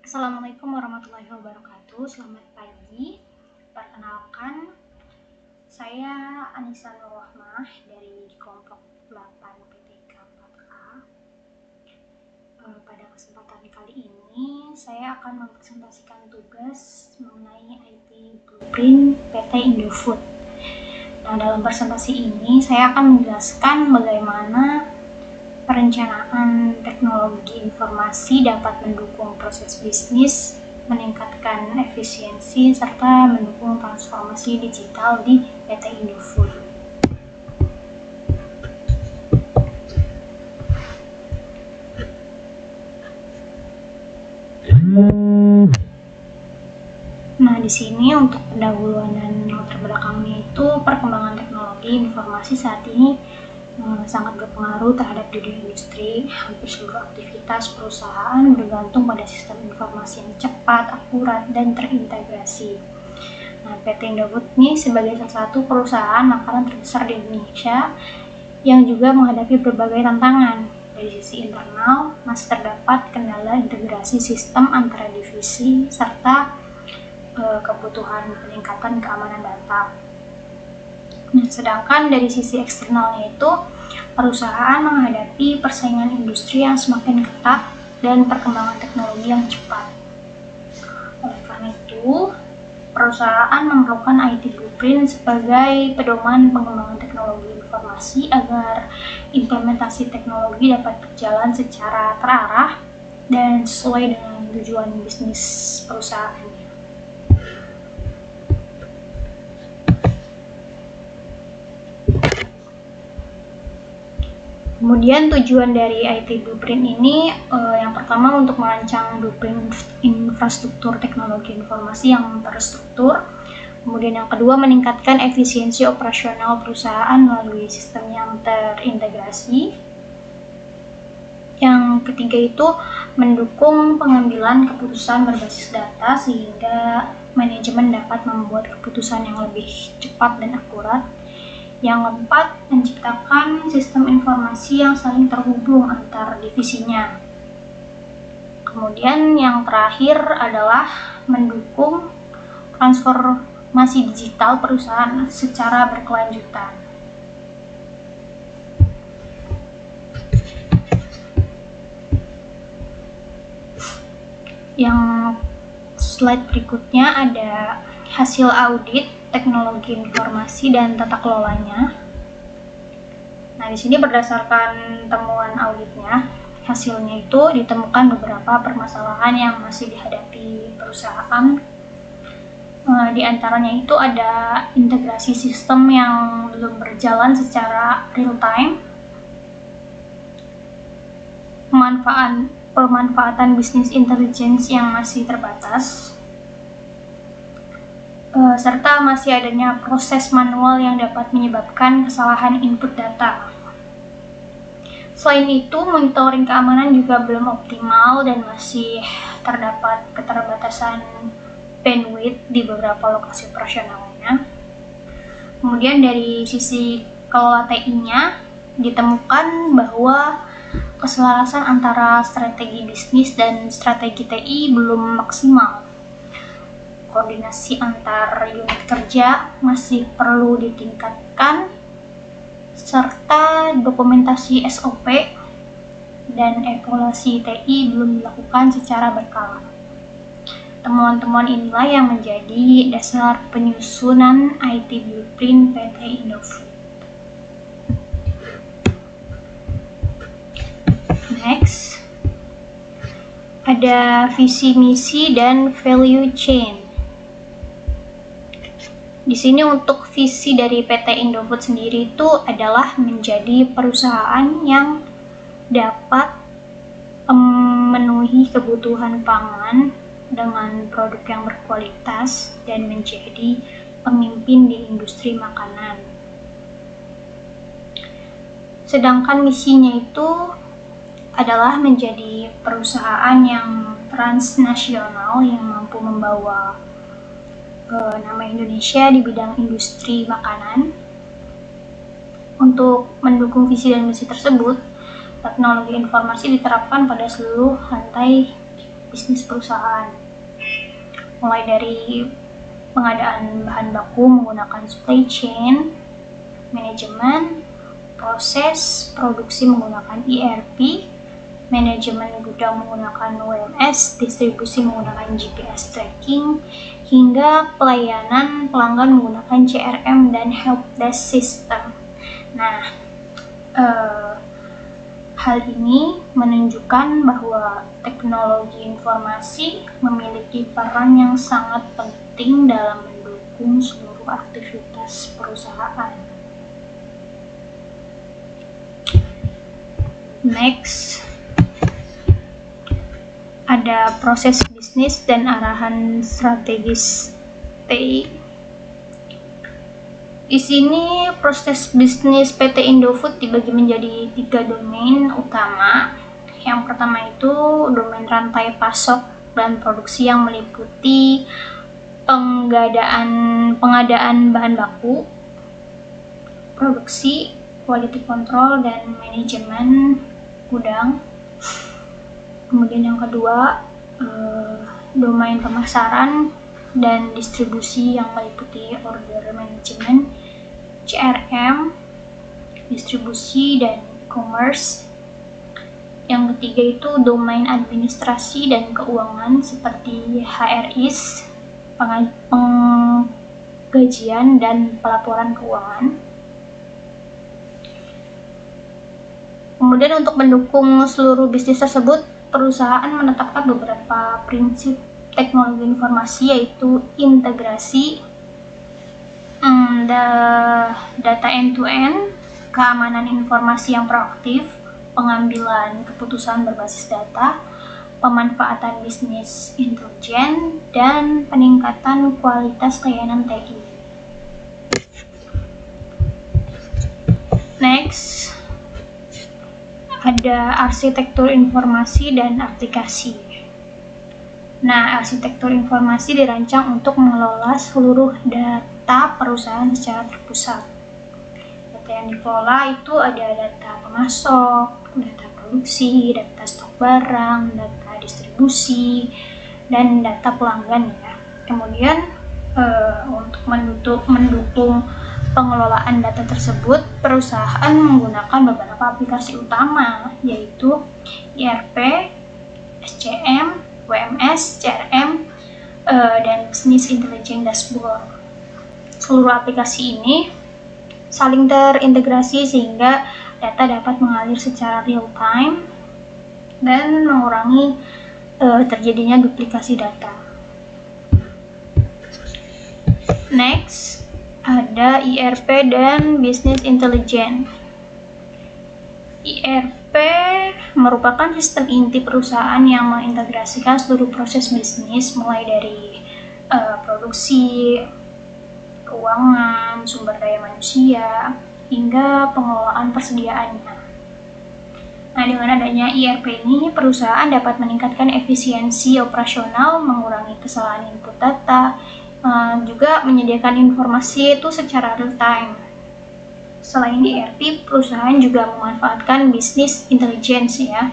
Assalamualaikum warahmatullahi wabarakatuh. Selamat pagi. Perkenalkan, saya Anissa Nurrohmah dari kelompok 8 PTK 4A. Pada kesempatan kali ini, saya akan mempresentasikan tugas mengenai IT Blueprint PT Indofood. Nah, dalam presentasi ini, saya akan menjelaskan bagaimana perencanaan teknologi informasi dapat mendukung proses bisnis, meningkatkan efisiensi, serta mendukung transformasi digital di PT Indofood. Nah, di sini untuk pendahuluan dan latar belakangnya itu perkembangan teknologi informasi saat ini sangat berpengaruh terhadap dunia industri. Hampir seluruh aktivitas perusahaan bergantung pada sistem informasi yang cepat, akurat, dan terintegrasi. Nah, PT Indofood ini sebagai salah satu perusahaan makanan terbesar di Indonesia yang juga menghadapi berbagai tantangan. Dari sisi internal, masih terdapat kendala integrasi sistem antara divisi serta kebutuhan peningkatan keamanan data. Nah, sedangkan dari sisi eksternalnya itu, perusahaan menghadapi persaingan industri yang semakin ketat dan perkembangan teknologi yang cepat. Oleh karena itu, perusahaan memerlukan IT Blueprint sebagai pedoman pengembangan teknologi informasi agar implementasi teknologi dapat berjalan secara terarah dan sesuai dengan tujuan bisnis perusahaan. Kemudian tujuan dari IT Blueprint ini yang pertama untuk merancang blueprint infrastruktur teknologi informasi yang terstruktur. Kemudian yang kedua meningkatkan efisiensi operasional perusahaan melalui sistem yang terintegrasi. Yang ketiga itu mendukung pengambilan keputusan berbasis data sehingga manajemen dapat membuat keputusan yang lebih cepat dan akurat. Yang keempat, menciptakan sistem informasi yang saling terhubung antar divisinya. Kemudian yang terakhir adalah mendukung transformasi digital perusahaan secara berkelanjutan. Yang slide berikutnya ada hasil audit teknologi informasi dan tata kelolanya. Nah, di sini berdasarkan temuan auditnya, hasilnya itu ditemukan beberapa permasalahan yang masih dihadapi perusahaan. Di antaranya itu ada integrasi sistem yang belum berjalan secara real time, pemanfaatan bisnis intelligence yang masih terbatas, serta masih adanya proses manual yang dapat menyebabkan kesalahan input data. Selain itu, monitoring keamanan juga belum optimal dan masih terdapat keterbatasan bandwidth di beberapa lokasi operasionalnya. Kemudian dari sisi kelola TI-nya ditemukan bahwa keselarasan antara strategi bisnis dan strategi TI belum maksimal. Koordinasi antar unit kerja masih perlu ditingkatkan, serta dokumentasi SOP dan evaluasi TI belum dilakukan secara berkala. Temuan-temuan inilah yang menjadi dasar penyusunan IT Blueprint PT Indofood. Next, ada visi misi dan value chain. Di sini untuk visi dari PT Indofood sendiri itu adalah menjadi perusahaan yang dapat memenuhi kebutuhan pangan dengan produk yang berkualitas dan menjadi pemimpin di industri makanan. Sedangkan misinya itu adalah menjadi perusahaan yang transnasional yang mampu membawa nama Indonesia di bidang industri makanan. Untuk mendukung visi dan misi tersebut, teknologi informasi diterapkan pada seluruh rantai bisnis perusahaan. Mulai dari pengadaan bahan baku menggunakan supply chain, manajemen, proses produksi menggunakan ERP, manajemen gudang menggunakan WMS, distribusi menggunakan GPS tracking, hingga pelayanan pelanggan menggunakan CRM dan helpdesk system. Nah, hal ini menunjukkan bahwa teknologi informasi memiliki peran yang sangat penting dalam mendukung seluruh aktivitas perusahaan. Next, ada proses bisnis dan arahan strategis TI. Di sini proses bisnis PT Indofood dibagi menjadi 3 domain utama. Yang pertama itu domain rantai pasok dan produksi yang meliputi pengadaan bahan baku, produksi, quality control, dan manajemen gudang. Kemudian yang kedua, domain pemasaran dan distribusi yang meliputi order management, CRM, distribusi, dan e-commerce. Yang ketiga itu domain administrasi dan keuangan seperti HRIS, penggajian, dan pelaporan keuangan. Kemudian untuk mendukung seluruh bisnis tersebut, perusahaan menetapkan beberapa prinsip teknologi informasi, yaitu integrasi, data end-to-end, keamanan informasi yang proaktif, pengambilan keputusan berbasis data, pemanfaatan bisnis intelijen, dan peningkatan kualitas layanan TI. Next, ada arsitektur informasi dan aplikasi. Nah, arsitektur informasi dirancang untuk mengelola seluruh data perusahaan secara terpusat. Data yang dikelola itu ada data pemasok, data produksi, data stok barang, data distribusi, dan data pelanggan ya. Kemudian untuk mendukung pengelolaan data tersebut, perusahaan menggunakan beberapa aplikasi utama, yaitu ERP, SCM, WMS, CRM, dan Business Intelligence Dashboard. Seluruh aplikasi ini saling terintegrasi sehingga data dapat mengalir secara real time dan mengurangi terjadinya duplikasi data. Next, ada ERP dan Business Intelligence. ERP merupakan sistem inti perusahaan yang mengintegrasikan seluruh proses bisnis, mulai dari produksi, keuangan, sumber daya manusia, hingga pengelolaan persediaannya. Nah, dengan adanya ERP ini, perusahaan dapat meningkatkan efisiensi operasional, mengurangi kesalahan input data, juga menyediakan informasi itu secara real time. Selain ERP, perusahaan juga memanfaatkan bisnis intelligence ya.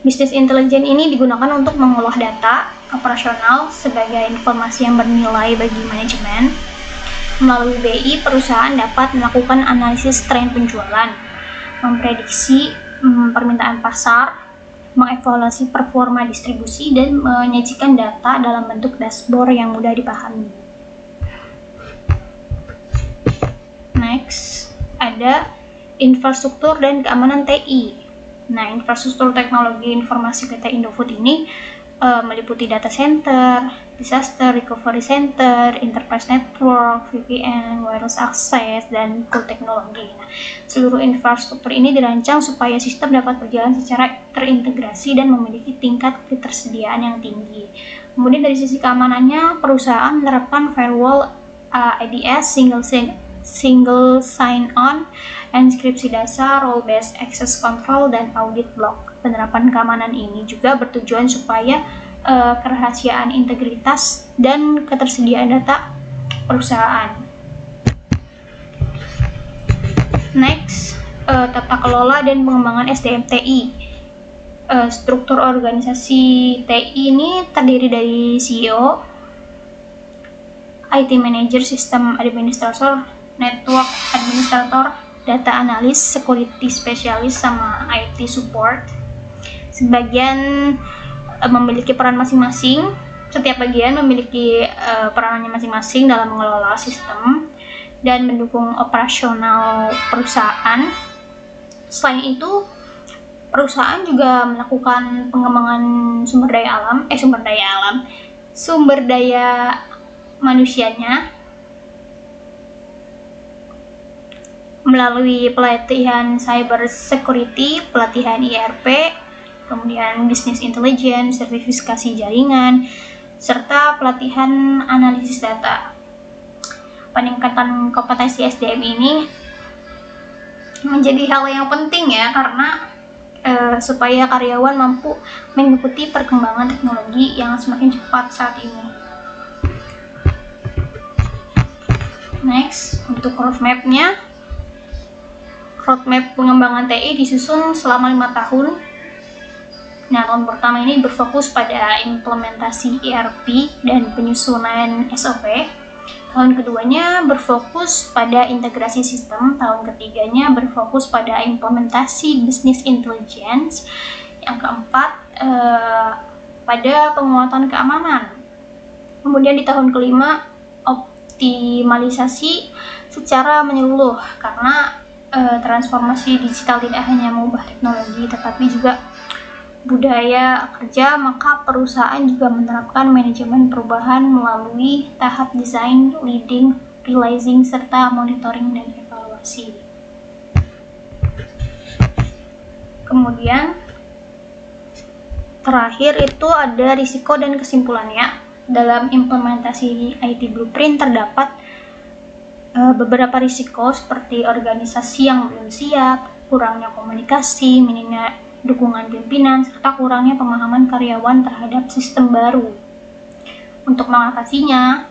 Bisnis intelligence ini digunakan untuk mengolah data operasional sebagai informasi yang bernilai bagi manajemen. Melalui BI, perusahaan dapat melakukan analisis tren penjualan, memprediksi permintaan pasar, mengevaluasi performa distribusi, dan menyajikan data dalam bentuk dashboard yang mudah dipahami. Next, ada infrastruktur dan keamanan TI. Nah, infrastruktur teknologi informasi PT Indofood ini meliputi data center, disaster recovery center, enterprise network, VPN, wireless access, dan cloud teknologi. Nah, seluruh infrastruktur ini dirancang supaya sistem dapat berjalan secara terintegrasi dan memiliki tingkat ketersediaan yang tinggi. Kemudian dari sisi keamanannya, perusahaan menerapkan firewall, IDS, single sign-on, enkripsi dasar, role-based access control, dan audit log. Penerapan keamanan ini juga bertujuan supaya kerahasiaan, integritas, dan ketersediaan data perusahaan. Next, tata kelola dan pengembangan SDM TI. Struktur organisasi TI ini terdiri dari CEO, IT Manager, System Administrator, Network Administrator, Data Analyst, Security Specialist, sama IT Support. Sebagian memiliki peran masing-masing. Setiap bagian memiliki peranannya masing-masing dalam mengelola sistem dan mendukung operasional perusahaan. Selain itu, perusahaan juga melakukan pengembangan sumber daya manusianya melalui pelatihan cyber security, pelatihan IRP, kemudian business intelligence, sertifikasi jaringan, serta pelatihan analisis data. Peningkatan kompetensi SDM ini menjadi hal yang penting ya, karena supaya karyawan mampu mengikuti perkembangan teknologi yang semakin cepat saat ini. Next, untuk roadmap-nya, roadmap pengembangan TI disusun selama 5 tahun. Nah, tahun pertama ini berfokus pada implementasi ERP dan penyusunan SOP. Tahun keduanya berfokus pada integrasi sistem. Tahun ketiganya berfokus pada implementasi business intelligence. Yang keempat, pada penguatan keamanan. Kemudian di tahun kelima, optimalisasi secara menyeluruh, karena transformasi digital tidak hanya mengubah teknologi tetapi juga budaya kerja, maka perusahaan juga menerapkan manajemen perubahan melalui tahap design, leading, realizing, serta monitoring dan evaluasi. Kemudian terakhir itu ada risiko dan kesimpulannya. Dalam implementasi IT Blueprint terdapat beberapa risiko seperti organisasi yang belum siap, kurangnya komunikasi, minimnya dukungan pimpinan, serta kurangnya pemahaman karyawan terhadap sistem baru. Untuk mengatasinya,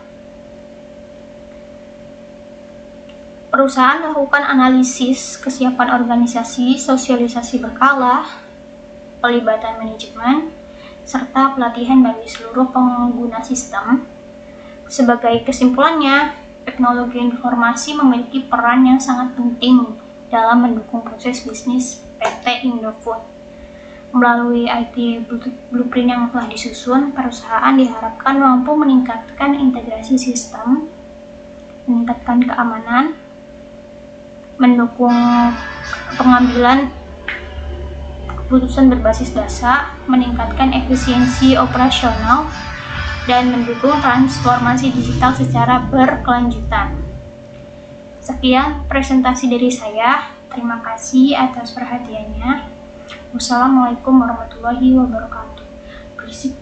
perusahaan melakukan analisis kesiapan organisasi, sosialisasi berkala, pelibatan manajemen, serta pelatihan bagi seluruh pengguna sistem. Sebagai kesimpulannya, teknologi informasi memiliki peran yang sangat penting dalam mendukung proses bisnis PT Indofood. Melalui IT Blueprint yang telah disusun, perusahaan diharapkan mampu meningkatkan integrasi sistem, meningkatkan keamanan, mendukung pengambilan keputusan berbasis data, meningkatkan efisiensi operasional, dan mendukung transformasi digital secara berkelanjutan. Sekian presentasi dari saya. Terima kasih atas perhatiannya. Wassalamualaikum warahmatullahi wabarakatuh. Berisik.